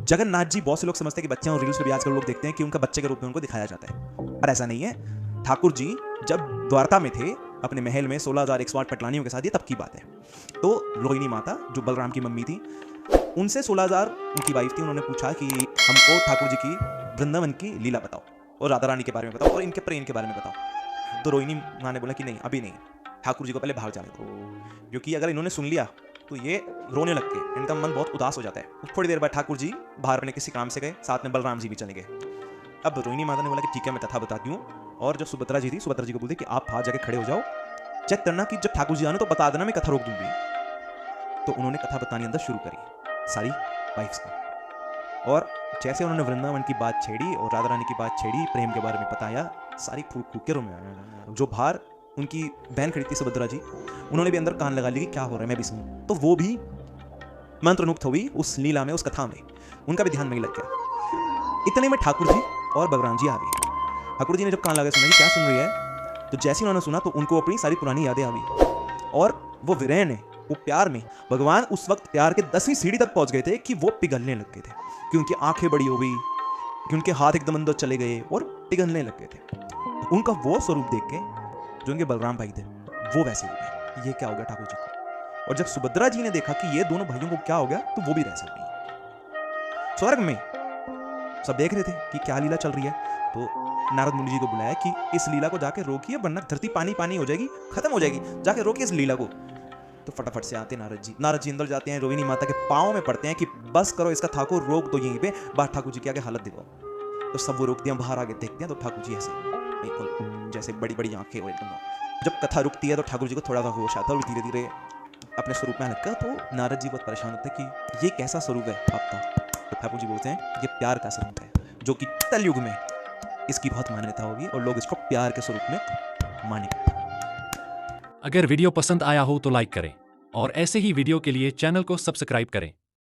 जगन्नाथ जी, बहुत से लोग समझते हैं कि बच्चे और रील्स पे भी आजकल लोग देखते हैं कि उनका बच्चे के रूप में उनको दिखाया जाता है, पर ऐसा नहीं है। ठाकुर जी जब द्वारका में थे अपने महल में 16,108 पटलानियों के साथ, ये तब की बात है। तो रोहिणी माता जो बलराम की मम्मी थी, उनसे 16,000 उनकी वाइफ थी, उन्होंने पूछा कि हमको ठाकुर जी की वृंदावन की लीला बताओ और राधा रानी के बारे में बताओ और इनके प्रेम के बारे में बताओ। तो रोहिणी माँ ने बोला कि नहीं, अभी नहीं, ठाकुर जी को पहले बाहर जाने दो, क्योंकि अगर इन्होंने सुन लिया तो ये रोने लग गए, इनका मन बहुत उदास हो जाता है। थोड़ी देर बाद ठाकुर जी बाहर अपने किसी काम से गए, साथ में बलराम जी भी चले गए। अब रोहिणी माता ने बोला कि ठीक है, मैं कथा बताती हूँ। और जो सुभद्रा जी थी, सुभद्रा जी को बोलते कि आप बाहर जाके खड़े हो जाओ, चेक करना कि जब ठाकुर जी आने तो बता देना, मैं कथा रोक दूंगी। तो उन्होंने कथा बतानी अंदर शुरू करी सारी वाइफ्स को, और जैसे उन्होंने वृंदावन की बात छेड़ी और राधा रानी की बात छेड़ी, प्रेम के बारे में बताया, सारी फूक फूक के रोने। जो बाहर उनकी बहन खड़ी थी सुभद्रा जी, उन्होंने भी अंदर कान लगा लिया कि क्या हो रहा है, मैं भी सुनूं। तो वो भी मंत्रमुग्ध हुई उस लीला में, उस कथा में, उनका भी ध्यान वहीं लग गया। इतने में ठाकुर जी और बलराम जी आ गए। ठाकुर जी ने जब कान लगा सुना कि क्या सुन रही है, तो जैसे ही उन्होंने सुना तो उनको अपनी सारी पुरानी यादें आ गई, और वो विरह में, वो प्यार में, भगवान उस वक्त प्यार के 10वीं सीढ़ी तक पहुंच गए थे कि वो पिघलने लग गए थे, कि उनकी आंखें बड़ी हो गई, कि उनके हाथ एकदम अंदर चले गए और पिघलने लग गए थे। उनका वो स्वरूप देख के जो उनके बलराम भाई थे वो वैसे हो गए, ये क्या हो गया ठाकुर जी को। और जब सुभद्रा जी ने देखा कि ये दोनों भाइयों को क्या हो गया, तो वो भी वैसे हो गई। स्वर्ग में सब देख रहे थे कि क्या लीला चल रही है, तो नारद मुनि जी को बुलाया कि इस लीला को जाके रोकिए, वरना धरती पानी पानी हो जाएगी, खत्म हो जाएगी, जाके रोकिए इस लीला को। तो फटाफट से आते नारद जी अंदर जाते हैं, रोहिणी माता के पाँव में पड़ते हैं कि बस करो, इसका ठाकुर रोक दो यहीं पे, बाहर ठाकुर जी की आगे हालत देखो। तो सब वो रोकते हैं, बाहर आगे देखते हैं, तो ठाकुर जी ऐसे बिल्कुल जैसे बड़ी बड़ी आंखें हो एकदम। जब कथा रुकती है तो ठाकुर जी को थोड़ा सा होश आता है और धीरे धीरे अपने स्वरूप में आने लगता। तो नारद जी बहुत परेशान होते हैं कि ये कैसा स्वरूप है आपका। तो ठाकुर जी बोलते हैं ये प्यार का स्वरूप है, जो कि कलयुग में इसकी बहुत मान्यता होगी और लोग इसको प्यार के स्वरूप में मानेंगे। अगर वीडियो पसंद आया हो तो लाइक करें और ऐसे ही वीडियो के लिए चैनल को सब्सक्राइब करें।